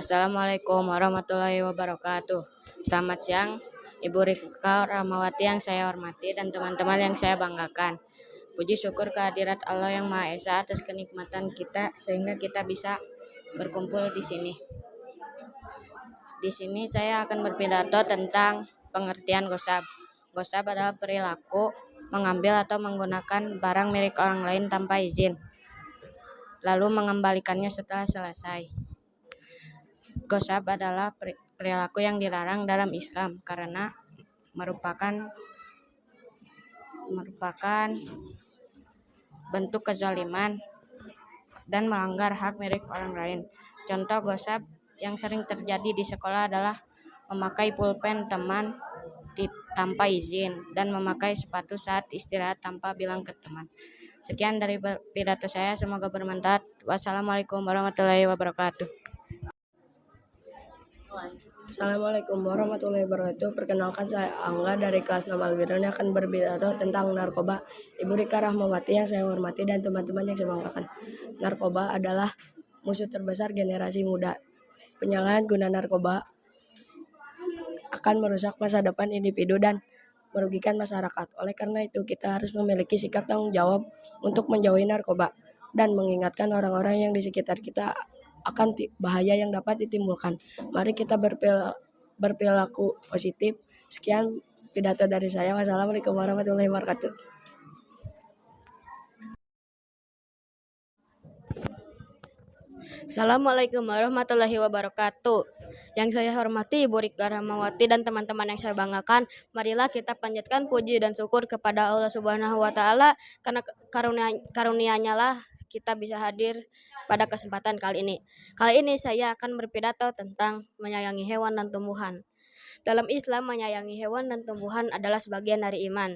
Assalamualaikum warahmatullahi wabarakatuh. Selamat siang, Ibu Rika Rahmawati yang saya hormati dan teman-teman yang saya banggakan. Puji syukur kehadirat Allah yang Maha Esa atas kenikmatan kita sehingga kita bisa berkumpul di sini. Di sini saya akan berpidato tentang pengertian gosab. Gosab adalah perilaku mengambil atau menggunakan barang milik orang lain tanpa izin, lalu mengembalikannya setelah selesai. Gosab adalah perilaku yang dilarang dalam Islam karena merupakan bentuk kezaliman dan melanggar hak milik orang lain. Contoh gosab yang sering terjadi di sekolah adalah memakai pulpen teman tanpa izin dan memakai sepatu saat istirahat tanpa bilang ke teman. Sekian dari pidato saya, semoga bermanfaat. Wassalamualaikum warahmatullahi wabarakatuh. Assalamualaikum warahmatullahi wabarakatuh. Perkenalkan, saya Angga dari kelas 6 Albiron yang akan berpidato tentang narkoba. Ibu Rika Rahmawati yang saya hormati dan teman-teman yang saya banggakan. Narkoba adalah musuh terbesar generasi muda. Penyalahgunaan guna narkoba akan merusak masa depan individu dan merugikan masyarakat. Oleh karena itu, kita harus memiliki sikap tanggung jawab untuk menjauhi narkoba dan mengingatkan orang-orang yang di sekitar kita akan bahaya yang dapat ditimbulkan. Mari kita berperilaku positif. Sekian pidato dari saya. Wassalamualaikum warahmatullahi wabarakatuh. Assalamualaikum warahmatullahi wabarakatuh. Yang saya hormati Ibu Rika Rahmawati dan teman-teman yang saya banggakan, marilah kita panjatkan puji dan syukur kepada Allah Subhanahu wa taala karena karunia-Nya lah kita bisa hadir pada kesempatan kali ini. Kali ini saya akan berpidato tentang menyayangi hewan dan tumbuhan. Dalam Islam, menyayangi hewan dan tumbuhan adalah sebagian dari iman.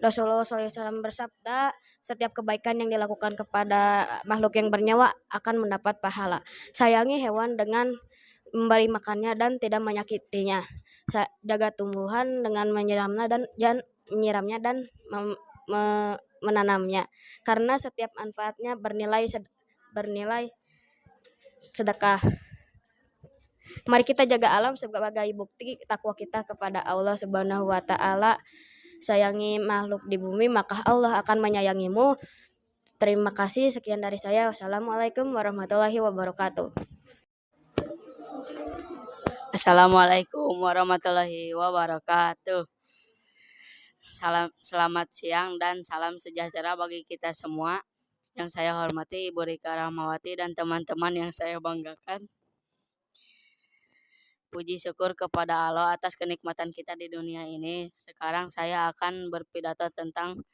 Rasulullah SAW bersabda, setiap kebaikan yang dilakukan kepada makhluk yang bernyawa akan mendapat pahala. Sayangi hewan dengan memberi makannya dan tidak menyakitinya. Jaga tumbuhan dengan menyiramnya dan menanamnya, karena setiap manfaatnya bernilai sedekah. Mari kita jaga alam sebagai bukti takwa kita kepada Allah Subhanahu wa taala. Sayangi makhluk di bumi, maka Allah akan menyayangimu. Terima kasih, sekian dari saya. Wassalamualaikum warahmatullahi wabarakatuh. Assalamualaikum warahmatullahi wabarakatuh. Selamat siang dan salam sejahtera bagi kita semua. Yang saya hormati Ibu Rika Rahmawati dan teman-teman yang saya banggakan. Puji syukur kepada Allah atas kenikmatan kita di dunia ini. Sekarang saya akan berpidato tentang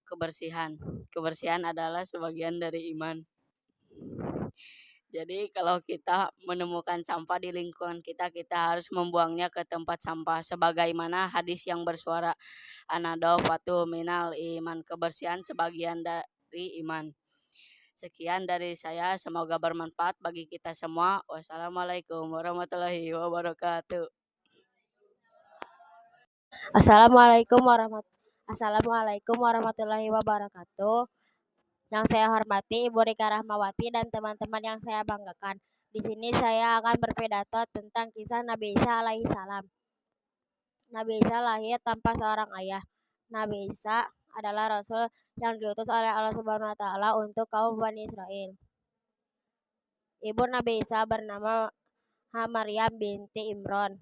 kebersihan. Kebersihan adalah sebagian dari iman. Jadi kalau kita menemukan sampah di lingkungan kita harus membuangnya ke tempat sampah. Sebagaimana hadis yang bersuara, an-nadhafatu minal iman. Kebersihan sebagian dari iman. Sekian dari saya, semoga bermanfaat bagi kita semua. Wassalamualaikum warahmatullahi wabarakatuh. Assalamualaikum warahmatullahi wabarakatuh. Yang saya hormati Ibu Rika Rahmawati dan teman-teman yang saya banggakan. Di sini saya akan berpidato tentang kisah Nabi Isa alaihissalam. Nabi Isa lahir tanpa seorang ayah. Nabi Isa adalah Rasul yang diutus oleh Allah Subhanahu wa taala untuk kaum Bani Israel. Ibu Nabi Isa bernama Maryam binti Imran.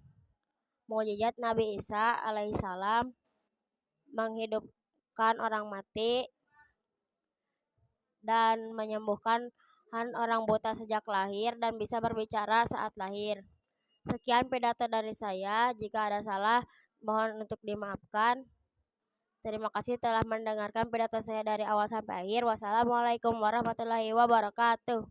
Mukjizat Nabi Isa alaihissalam menghidupkan orang mati dan menyembuhkan orang buta sejak lahir dan bisa berbicara saat lahir. Sekian pidato dari saya. Jika ada salah, mohon untuk dimaafkan. Terima kasih telah mendengarkan pidato saya dari awal sampai akhir. Wassalamualaikum warahmatullahi wabarakatuh.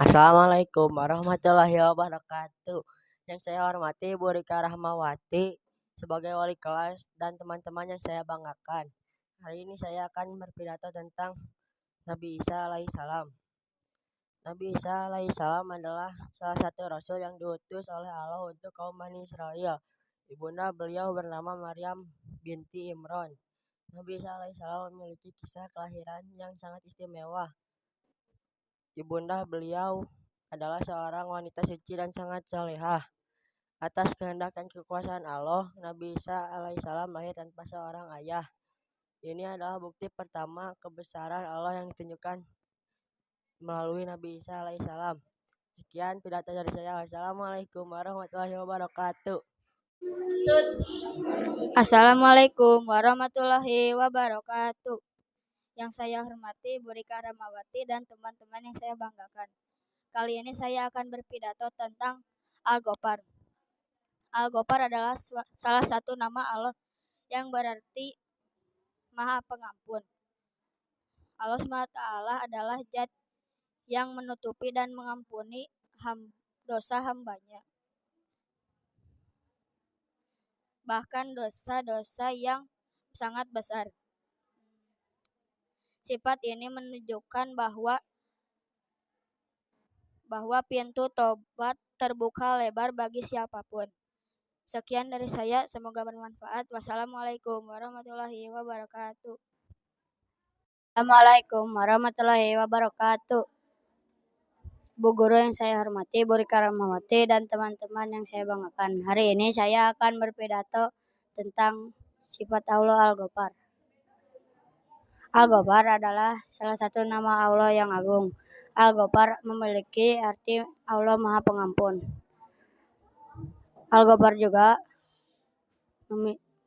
Assalamualaikum warahmatullahi wabarakatuh. Yang saya hormati Ibu Rika Rahmawati sebagai wali kelas dan teman-teman yang saya banggakan. Hari ini saya akan berpidato tentang Nabi Isa alaihissalam. Nabi Isa alaihissalam adalah salah satu rasul yang diutus oleh Allah untuk kaum Bani Israel. Ibunda beliau bernama Maryam binti Imran. Nabi Isa alaihissalam memiliki kisah kelahiran yang sangat istimewa. Ibunda beliau adalah seorang wanita suci dan sangat salehah. Atas kehendak dan kekuasaan Allah, Nabi Isa alaihissalam lahir tanpa seorang ayah. Ini adalah bukti pertama kebesaran Allah yang ditunjukkan melalui Nabi Isa alaihissalam. Sekian pidato dari saya. Wassalamualaikum warahmatullahi wabarakatuh. Assalamualaikum warahmatullahi wabarakatuh. Yang saya hormati Ibu Rika Rahmawati dan teman-teman yang saya banggakan. Kali ini saya akan berpidato tentang Al-Ghafar. Al-Ghafar adalah salah satu nama Allah yang berarti Maha Pengampun. Allah SWT adalah Zat yang menutupi dan mengampuni dosa hambanya. Bahkan dosa-dosa yang sangat besar. Sifat ini menunjukkan bahwa pintu tobat terbuka lebar bagi siapapun. Sekian dari saya, semoga bermanfaat. Wassalamualaikum warahmatullahi wabarakatuh. Assalamualaikum warahmatullahi wabarakatuh. Bu Guru yang saya hormati, Bu Rika Rahmawati, dan teman-teman yang saya banggakan. Hari ini saya akan berpidato tentang sifat Allah Al-Ghafar. Al-Ghafar adalah salah satu nama Allah yang agung. Al-Ghafar memiliki arti Allah Maha Pengampun. Al-Ghafar juga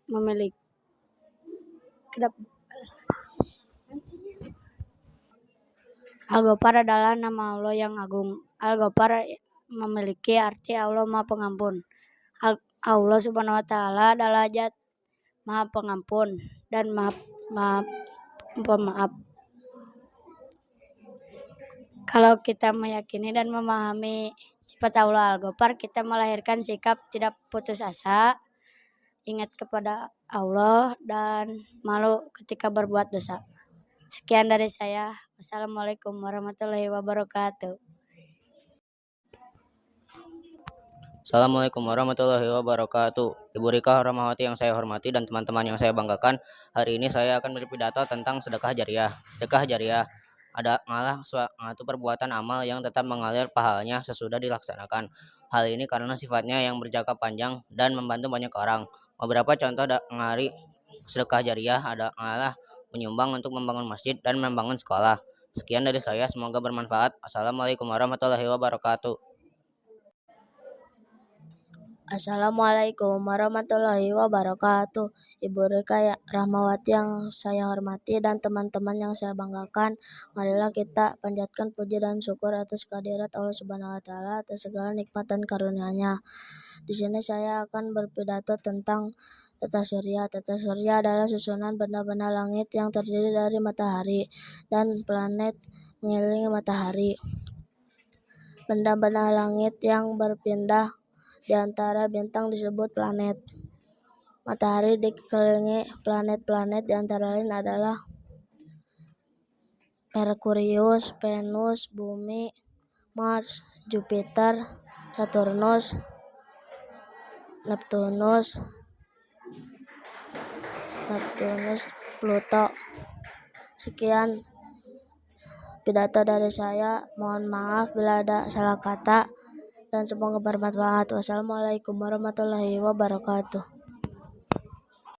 memiliki Al-Ghafar adalah nama Allah yang agung. Al-Ghafar memiliki arti Allah Maha Pengampun. Allah Subhanahu wa taala adalah Zat Maha Pengampun dan Maha Pemaaf. Kalau kita meyakini dan memahami sifat Allah Al-Ghafar, kita melahirkan sikap tidak putus asa, ingat kepada Allah, dan malu ketika berbuat dosa. Sekian dari saya. Wassalamualaikum warahmatullahi wabarakatuh. Assalamualaikum warahmatullahi wabarakatuh. Ibu Rika Rahmawati yang saya hormati dan teman-teman yang saya banggakan, hari ini saya akan berpidato tentang sedekah jariah. Sedekah jariah adalah suatu perbuatan amal yang tetap mengalir pahalanya sesudah dilaksanakan. Hal ini karena sifatnya yang berjangka panjang dan membantu banyak orang. Beberapa contoh dari sedekah jariah adalah menyumbang untuk membangun masjid dan membangun sekolah. Sekian dari saya, semoga bermanfaat. Assalamualaikum warahmatullahi wabarakatuh. Assalamualaikum warahmatullahi wabarakatuh. Ibu Rika Rahmawati yang saya hormati dan teman-teman yang saya banggakan, marilah kita panjatkan puji dan syukur atas kehadirat Allah Subhanahu wa taala atas segala nikmat dan karunia-Nya. Di sini saya akan berpidato tentang tata surya. Tata surya adalah susunan benda-benda langit yang terdiri dari matahari dan planet mengelilingi matahari. Benda-benda langit yang berpindah di antara bintang disebut planet. Matahari dikelilingi planet-planet di antara lain adalah Merkurius, Venus, Bumi, Mars, Jupiter, Saturnus, Neptunus, Pluto. Sekian pidato dari saya. Mohon maaf bila ada salah kata dan semoga bermanfaat. Wassalamualaikum warahmatullahi wabarakatuh.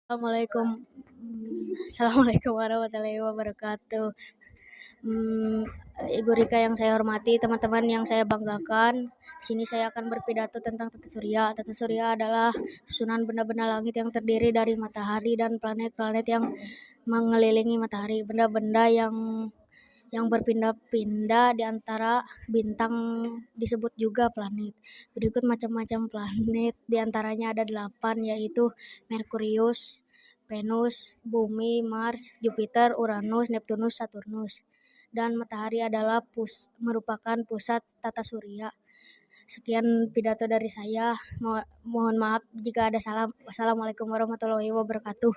Assalamualaikum warahmatullahi wabarakatuh. Ibu Rika yang saya hormati, teman-teman yang saya banggakan, di sini saya akan berpidato tentang tata surya. Tata surya adalah susunan benda-benda langit yang terdiri dari matahari dan planet-planet yang mengelilingi matahari. Benda-benda yang berpindah-pindah di antara bintang disebut juga planet. Berikut macam-macam planet, di antaranya ada 8, yaitu Merkurius, Venus, Bumi, Mars, Jupiter, Uranus, Neptunus, Saturnus. Dan matahari adalah merupakan pusat tata surya. Sekian pidato dari saya. Mohon maaf jika ada salah. Wassalamualaikum warahmatullahi wabarakatuh.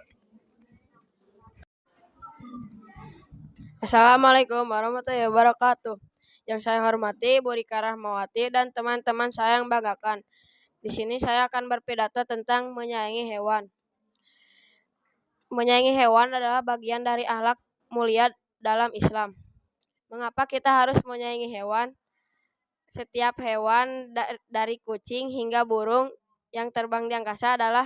Assalamualaikum warahmatullahi wabarakatuh. Yang saya hormati Bu Rika Rahmawati dan teman-teman saya yang banggakan. Di sini saya akan berpidato tentang menyayangi hewan. Menyayangi hewan adalah bagian dari akhlak mulia dalam Islam. Mengapa kita harus menyayangi hewan? Setiap hewan dari kucing hingga burung yang terbang di angkasa adalah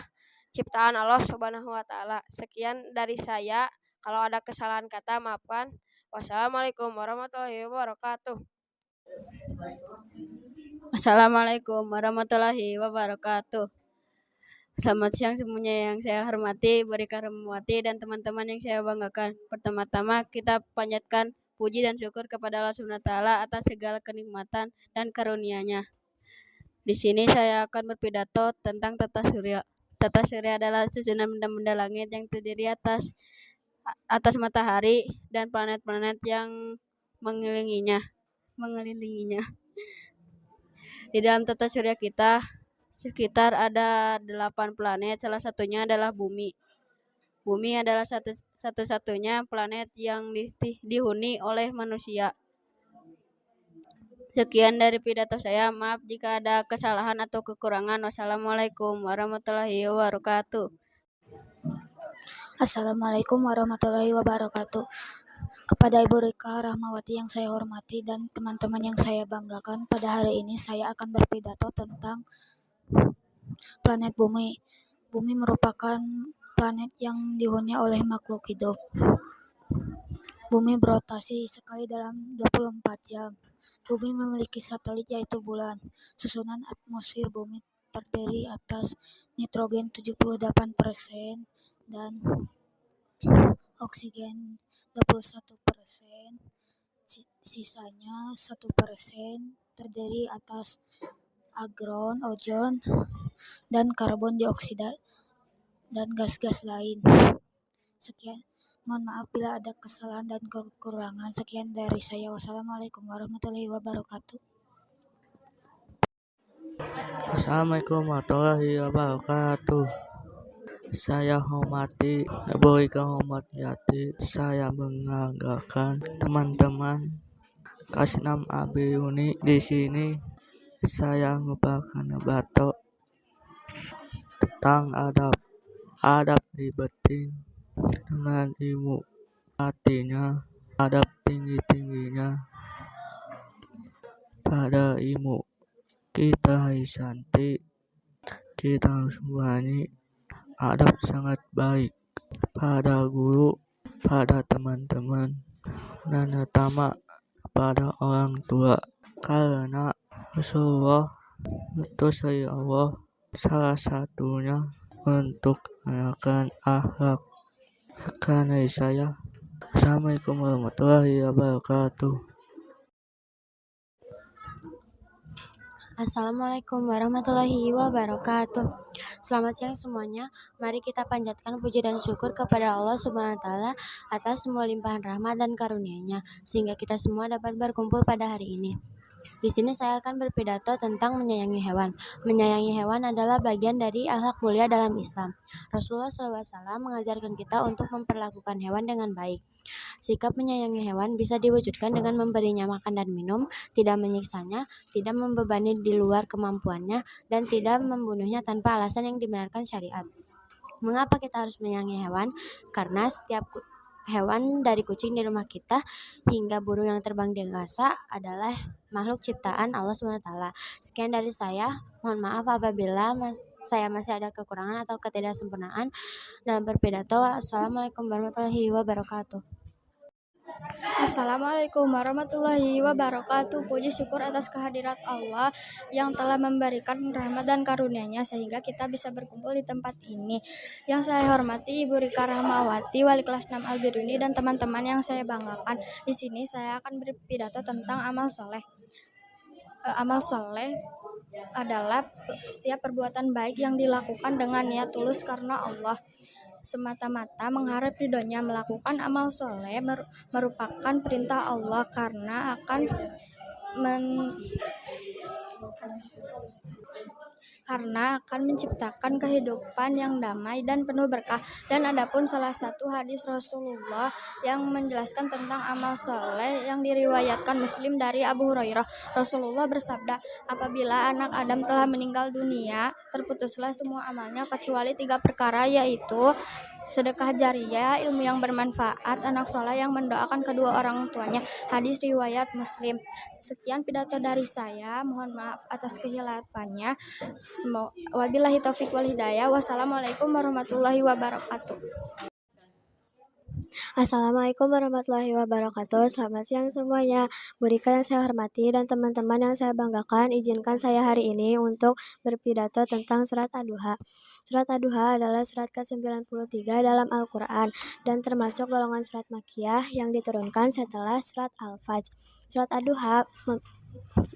ciptaan Allah Subhanahu wa taala. Sekian dari saya. Kalau ada kesalahan kata maafkan. Wassalamualaikum warahmatullahi wabarakatuh. Assalamualaikum warahmatullahi wabarakatuh. Selamat siang semuanya yang saya hormati, Ibu Rika Rahmawati dan teman-teman yang saya banggakan. Pertama-tama kita panjatkan puji dan syukur kepada Allah Subhanahu wa taala atas segala kenikmatan dan karunia-Nya. Di sini saya akan berpidato tentang tata surya. Tata surya adalah susunan benda-benda langit yang terdiri atas matahari dan planet-planet yang mengelilinginya. Di dalam tata surya kita sekitar ada 8 planet, salah satunya adalah bumi. Bumi adalah satu-satunya planet yang dihuni oleh manusia. Sekian dari pidato saya, maaf jika ada kesalahan atau kekurangan. Wassalamualaikum warahmatullahi wabarakatuh. Assalamualaikum warahmatullahi wabarakatuh. Kepada Ibu Rika Rahmawati yang saya hormati dan teman-teman yang saya banggakan, pada hari ini saya akan berpidato tentang planet bumi. Bumi merupakan planet yang dihuni oleh makhluk hidup. Bumi berotasi sekali dalam 24 jam. Bumi memiliki satelit yaitu bulan. Susunan atmosfer bumi terdiri atas nitrogen 78% dan oksigen 21%. Sisanya 1% terdiri atas argon, ozon, dan karbon dioksida dan gas-gas lain. Sekian, mohon maaf bila ada kesalahan dan kekurangan. Sekian dari saya. Wassalamualaikum warahmatullahi wabarakatuh. Assalamualaikum warahmatullahi wabarakatuh. Saya hormati Ibu Rika Rahmawati. Saya banggakan teman-teman kelas 6 AB Uni. Di sini saya merupakan batok tentang adab penting dengan ilmu, artinya adab tinggi-tingginya pada ilmu. Kita harus cantik, kita harus berani, adab sangat baik pada guru, pada teman-teman, dan terutama pada orang tua, karena Rasulullah utus dari Allah salah satunya untuk mengenalkan akhlak. Karena saya, Assalamualaikum warahmatullahi wabarakatuh. Assalamualaikum warahmatullahi wabarakatuh. Selamat siang semuanya. Mari kita panjatkan puji dan syukur kepada Allah Subhanahu wa taala atas semua limpahan rahmat dan karunia-Nya sehingga kita semua dapat berkumpul pada hari ini. Di sini saya akan berpidato tentang menyayangi hewan. Menyayangi hewan adalah bagian dari akhlak mulia dalam Islam. Rasulullah SAW mengajarkan kita untuk memperlakukan hewan dengan baik. Sikap menyayangi hewan bisa diwujudkan dengan memberinya makan dan minum, tidak menyiksanya, tidak membebani di luar kemampuannya, dan tidak membunuhnya tanpa alasan yang dibenarkan syariat. Mengapa kita harus menyayangi hewan? Karena setiap hewan dari kucing di rumah kita hingga burung yang terbang di angkasa adalah makhluk ciptaan Allah SWT. Sekian dari saya. Mohon maaf apabila saya masih ada kekurangan atau ketidaksempurnaan dalam berpidato. Assalamualaikum warahmatullahi wabarakatuh. Assalamualaikum warahmatullahi wabarakatuh. Puji syukur atas kehadirat Allah yang telah memberikan rahmat dan karunia-Nya sehingga kita bisa berkumpul di tempat ini. Yang saya hormati Ibu Rika Rahmawati, Wali kelas 6 Al-Biruni, dan teman-teman yang saya banggakan. Di sini saya akan berpidato tentang amal soleh. Amal soleh adalah setiap perbuatan baik yang dilakukan dengan niat tulus karena Allah, semata-mata mengharap ridhonya. Melakukan amal soleh merupakan perintah Allah karena akan menciptakan kehidupan yang damai dan penuh berkah. Dan adapun salah satu hadis Rasulullah yang menjelaskan tentang amal soleh yang diriwayatkan Muslim dari Abu Hurairah, Rasulullah bersabda, apabila anak Adam telah meninggal dunia, terputuslah semua amalnya kecuali 3 perkara, yaitu sedekah jariah, ilmu yang bermanfaat, anak soleh yang mendoakan kedua orang tuanya. Hadis riwayat Muslim. Sekian pidato dari saya, mohon maaf atas kehilafannya. Wabillahi taufik wal hidayah. Wassalamualaikum warahmatullahi wabarakatuh. Assalamualaikum warahmatullahi wabarakatuh. Selamat siang semuanya. Bu Rika yang saya hormati dan teman-teman yang saya banggakan, izinkan saya hari ini untuk berpidato tentang surat Ad-Duha. Surat Ad-Duha adalah surat ke-93 dalam Al-Quran dan termasuk golongan surat Makkiyah yang diturunkan setelah surat Al-Fajr. Surat Ad-Duha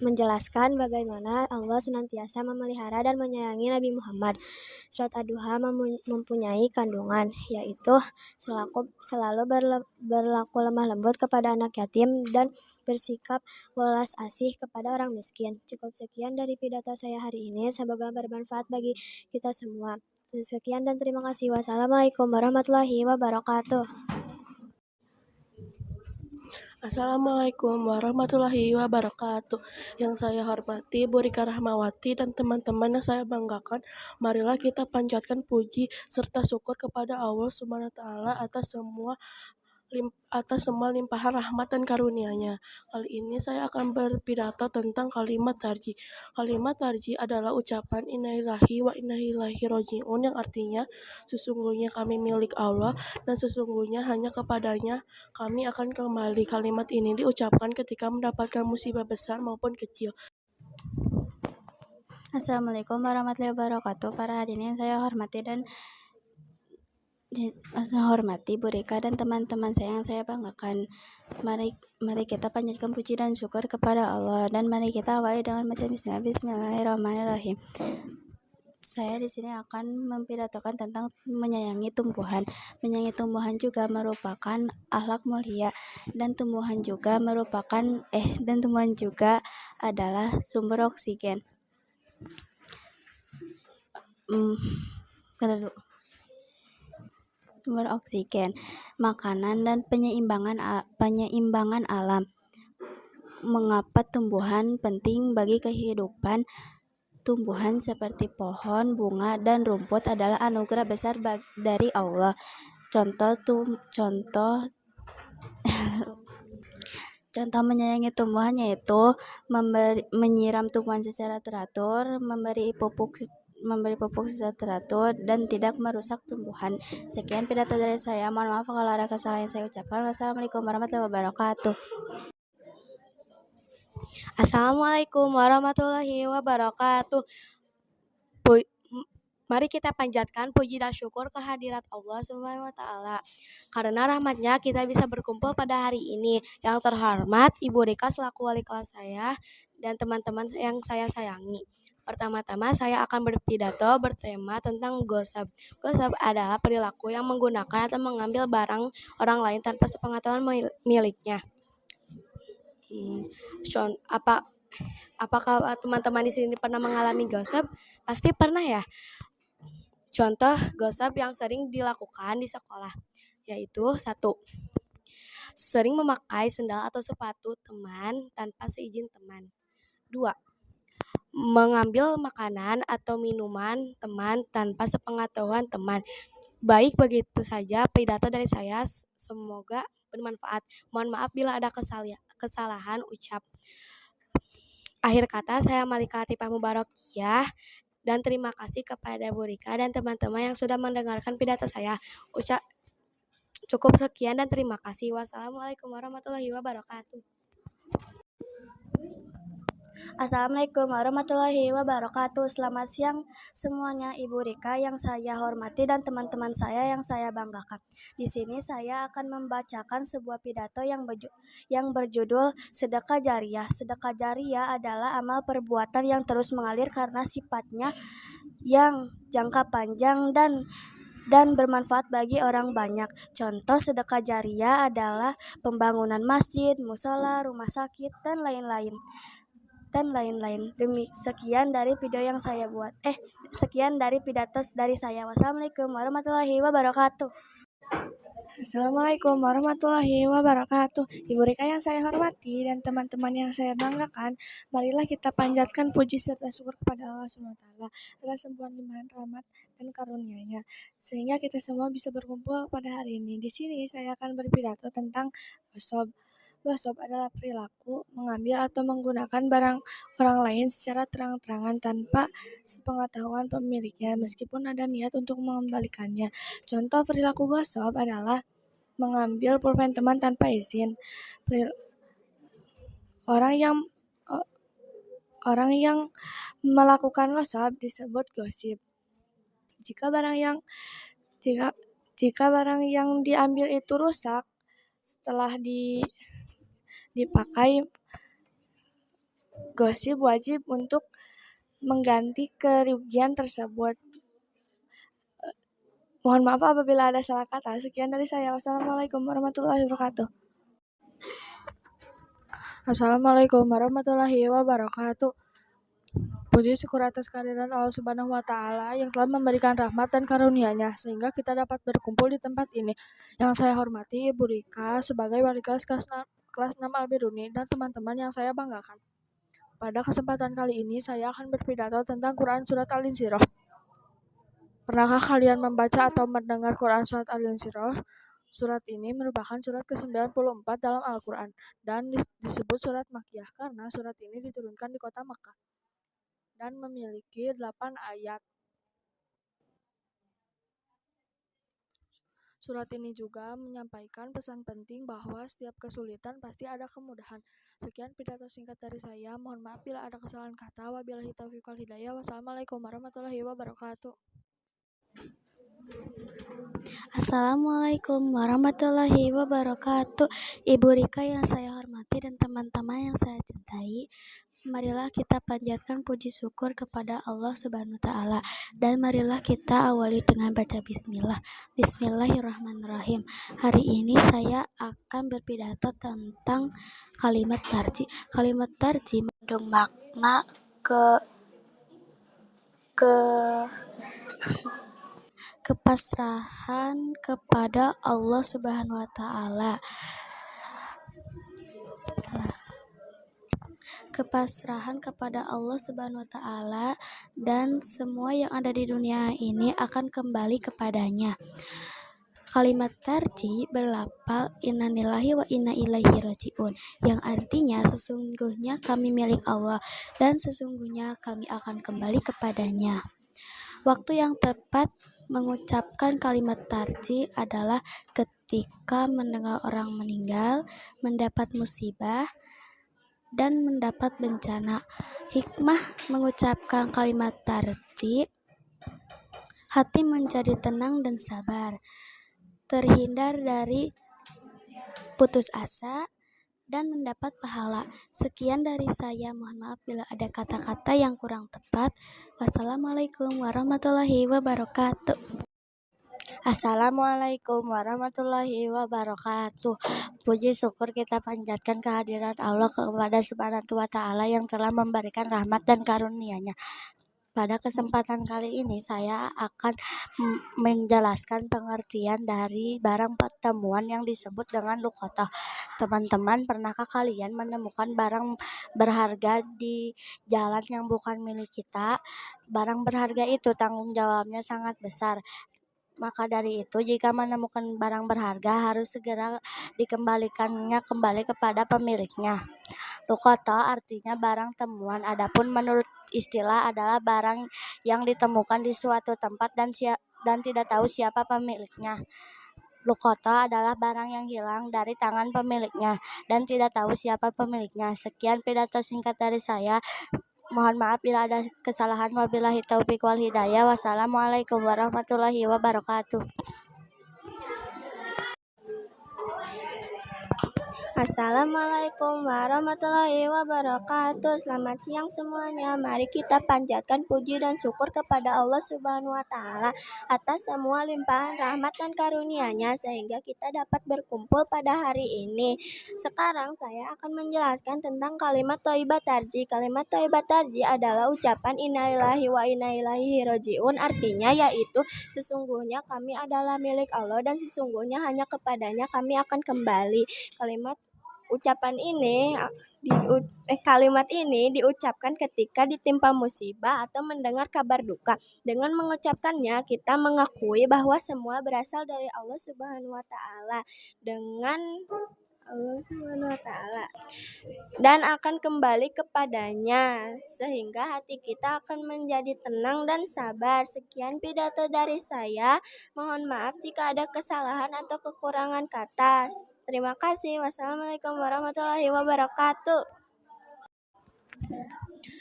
menjelaskan bagaimana Allah senantiasa memelihara dan menyayangi Nabi Muhammad. Surat Ad-Duha mempunyai kandungan, yaitu selalu berlaku lemah lembut kepada anak yatim dan bersikap welas asih kepada orang miskin. Cukup sekian dari pidato saya hari ini, semoga bermanfaat bagi kita semua. Sekian dan terima kasih. Wassalamualaikum warahmatullahi wabarakatuh. Assalamualaikum warahmatullahi wabarakatuh. Yang saya hormati Bu Rika Rahmawati dan teman-teman yang saya banggakan, marilah kita panjatkan puji serta syukur kepada Allah Subhanahu wa taala atas semua limpahan rahmat dan karunia-Nya. Kali ini saya akan berpidato tentang kalimat tarji. Kalimat tarji adalah ucapan innalillahi wa inna ilaihi raji'un yang artinya sesungguhnya kami milik Allah dan sesungguhnya hanya kepadanya kami akan kembali. Kalimat ini diucapkan ketika mendapatkan musibah besar maupun kecil. Assalamualaikum warahmatullahi wabarakatuh. Para hadirin yang saya hormati dan Bu Rika dan teman-teman saya yang saya banggakan. Mari kita panjatkan puji dan syukur kepada Allah dan mari kita awali dengan baca Bismillahirrahmanirrahim. Saya di sini akan mempidatokan tentang menyayangi tumbuhan. Menyayangi tumbuhan juga merupakan akhlak mulia dan tumbuhan juga adalah sumber oksigen. Sumber oksigen, makanan dan penyeimbangan alam. Mengapa tumbuhan penting bagi kehidupan? Tumbuhan seperti pohon, bunga, dan rumput adalah anugerah besar dari Allah. Contoh menyayangi tumbuhan yaitu menyiram tumbuhan secara teratur, memberi pupuk secara teratur, dan tidak merusak tumbuhan. Sekian pidato dari saya. Mohon maaf kalau ada kesalahan yang saya ucapkan. Wassalamualaikum warahmatullahi wabarakatuh. Assalamualaikum warahmatullahi wabarakatuh. Mari kita panjatkan puji dan syukur kehadirat Allah Subhanahu wa taala. Karena rahmatnya kita bisa berkumpul pada hari ini. Yang terhormat Ibu Rika selaku wali kelas saya dan teman-teman yang saya sayangi. Pertama-tama saya akan berpidato bertema tentang gosip. Gosip adalah perilaku yang menggunakan atau mengambil barang orang lain tanpa sepengetahuan miliknya. Apakah teman-teman di sini pernah mengalami gosip? Pasti pernah ya. Contoh gosip yang sering dilakukan di sekolah yaitu 1. Sering memakai sendal atau sepatu teman tanpa seizin teman. 2. Mengambil makanan atau minuman teman tanpa sepengetahuan teman. Baik, begitu saja pidato dari saya, semoga bermanfaat. Mohon maaf bila ada kesalahan ucap. Akhir kata, saya Malika Latifah Mubarakiyah dan terima kasih kepada Bu Rika dan teman-teman yang sudah mendengarkan pidato saya. Cukup sekian dan terima kasih. Wassalamualaikum warahmatullahi wabarakatuh. Assalamualaikum warahmatullahi wabarakatuh. Selamat siang semuanya, Ibu Rika yang saya hormati dan teman-teman saya yang saya banggakan. Di sini saya akan membacakan sebuah pidato yang berjudul Sedekah Jariah. Sedekah Jariah adalah amal perbuatan yang terus mengalir karena sifatnya yang jangka panjang dan bermanfaat bagi orang banyak. Contoh sedekah jariah adalah pembangunan masjid, musola, rumah sakit, dan lain-lain. Sekian dari video yang saya buat. Sekian dari pidato dari saya. Wassalamualaikum warahmatullahi wabarakatuh. Assalamualaikum warahmatullahi wabarakatuh. Ibu Rika yang saya hormati dan teman-teman yang saya banggakan, marilah kita panjatkan puji serta syukur kepada Allah SWT atas semua limpahan rahmat dan karunia-Nya, sehingga kita semua bisa berkumpul pada hari ini. Di sini saya akan berpidato tentang gosok. Gosok adalah perilaku mengambil atau menggunakan barang orang lain secara terang-terangan tanpa sepengetahuan pemiliknya, meskipun ada niat untuk mengembalikannya. Contoh perilaku gosok adalah mengambil pulpen teman tanpa izin. Orang yang orang yang melakukan gosip disebut gosip. Jika barang yang diambil itu rusak setelah dipakai, gosip wajib untuk mengganti kerugian tersebut. Mohon maaf apabila ada salah kata. Sekian dari saya. Wassalamualaikum warahmatullahi wabarakatuh. Assalamualaikum warahmatullahi wabarakatuh. Puji syukur atas kehadiran Allah Subhanahu wa Ta'ala yang telah memberikan rahmat dan karunia-Nya sehingga kita dapat berkumpul di tempat ini. Yang saya hormati Ibu Rika sebagai wali kelas 6 Al-Biruni dan teman-teman yang saya banggakan. Pada kesempatan kali ini saya akan berpidato tentang Quran Surat Al-Insyirah. Pernahkah kalian membaca atau mendengar Quran Surat Al-Insyirah? Surat ini merupakan surat ke-94 dalam Al-Quran dan disebut surat Makkiyah karena surat ini diturunkan di kota Makkah dan memiliki 8 ayat. Surat ini juga menyampaikan pesan penting bahwa setiap kesulitan pasti ada kemudahan. Sekian pidato singkat dari saya. Mohon maaf bila ada kesalahan kata. Wabillahi taufiq wal hidayah. Wassalamualaikum warahmatullahi wabarakatuh. Assalamualaikum warahmatullahi wabarakatuh. Ibu Rika yang saya hormati dan teman-teman yang saya cintai, marilah kita panjatkan puji syukur kepada Allah Subhanahu wa Ta'ala, dan marilah kita awali dengan baca bismillah. Bismillahirrahmanirrahim. Hari ini saya akan berpidato tentang kalimat tarji. Kalimat tarji mengandung makna kepasrahan kepada Allah Subhanahu wa Ta'ala. Kepasrahan kepada Allah Subhanahu wa Ta'ala, dan semua yang ada di dunia ini akan kembali kepadanya. Kalimat tarji berlafal inna lillahi wa inna ilaihi rajiun, yang artinya sesungguhnya kami milik Allah dan sesungguhnya kami akan kembali kepadanya. Waktu yang tepat mengucapkan kalimat tarji adalah ketika mendengar orang meninggal, mendapat musibah, dan mendapat bencana. Hikmah mengucapkan kalimat tarji: hati menjadi tenang dan sabar, terhindar dari putus asa, dan mendapat pahala. Sekian dari saya. Mohon maaf bila ada kata-kata yang kurang tepat. Wassalamualaikum warahmatullahi wabarakatuh. Assalamualaikum warahmatullahi wabarakatuh. Puji syukur kita panjatkan kehadirat Allah kepada Subhanahu wa Ta'ala yang telah memberikan rahmat dan karunia-Nya. Pada kesempatan kali ini saya akan menjelaskan pengertian dari barang pertemuan yang disebut dengan luqatah. Teman-teman, pernahkah kalian menemukan barang berharga di jalan yang bukan milik kita? Barang berharga itu tanggung jawabnya sangat besar. Maka dari itu, jika menemukan barang berharga harus segera dikembalikannya kembali kepada pemiliknya. Luqatah artinya barang temuan. Adapun menurut istilah adalah barang yang ditemukan di suatu tempat dan tidak tahu siapa pemiliknya. Luqatah adalah barang yang hilang dari tangan pemiliknya dan tidak tahu siapa pemiliknya. Sekian pidato singkat dari saya. Mohon maaf bila ada kesalahan. Wabillahi taufiq wal hidayah. Wassalamualaikum warahmatullahi wabarakatuh. Assalamualaikum warahmatullahi wabarakatuh. Selamat siang semuanya. Mari kita panjatkan puji dan syukur kepada Allah Subhanahu wa Ta'ala atas semua limpahan rahmat dan karunia-Nya sehingga kita dapat berkumpul pada hari ini. Sekarang saya akan menjelaskan tentang kalimat thayyibat tarji. Kalimat thayyibat tarji adalah ucapan innalillahi wa inna ilaihi rajiun, artinya yaitu sesungguhnya kami adalah milik Allah dan sesungguhnya hanya kepadanya kami akan kembali. Kalimat Kalimat ini diucapkan ketika ditimpa musibah atau mendengar kabar duka. Dengan mengucapkannya, kita mengakui bahwa semua berasal dari Allah Subhanahu wa taala dan akan kembali kepadanya, sehingga hati kita akan menjadi tenang dan sabar. Sekian pidato dari saya. Mohon maaf jika ada kesalahan atau kekurangan kata. Terima kasih. Wassalamualaikum warahmatullahi wabarakatuh.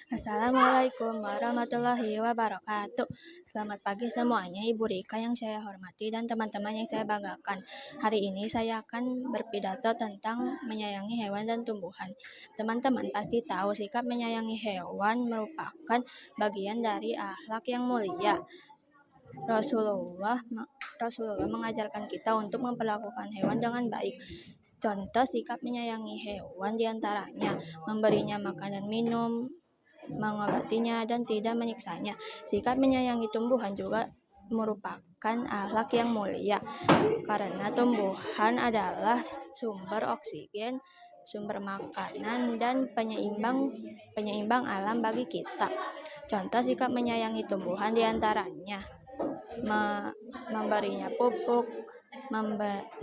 Assalamualaikum warahmatullahi wabarakatuh. Selamat pagi semuanya, Ibu Rika yang saya hormati dan teman-teman yang saya banggakan. Hari ini saya akan berpidato tentang menyayangi hewan dan tumbuhan. Teman-teman pasti tahu sikap menyayangi hewan merupakan bagian dari akhlak yang mulia. Rasulullah mengajarkan kita untuk memperlakukan hewan dengan baik. Contoh sikap menyayangi hewan diantaranya memberinya makan dan minum, mengobatinya, dan tidak menyiksanya. Sikap menyayangi tumbuhan juga merupakan akhlak yang mulia, karena tumbuhan adalah sumber oksigen, sumber makanan, dan penyeimbang alam bagi kita. Contoh sikap menyayangi tumbuhan diantaranya memberinya pupuk,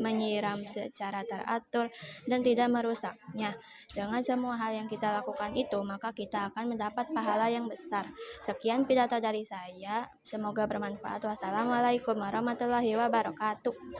menyiram secara teratur, dan tidak merusaknya. Dengan semua hal yang kita lakukan itu, maka kita akan mendapat pahala yang besar. Sekian pidato dari saya, semoga bermanfaat. Wassalamualaikum warahmatullahi wabarakatuh.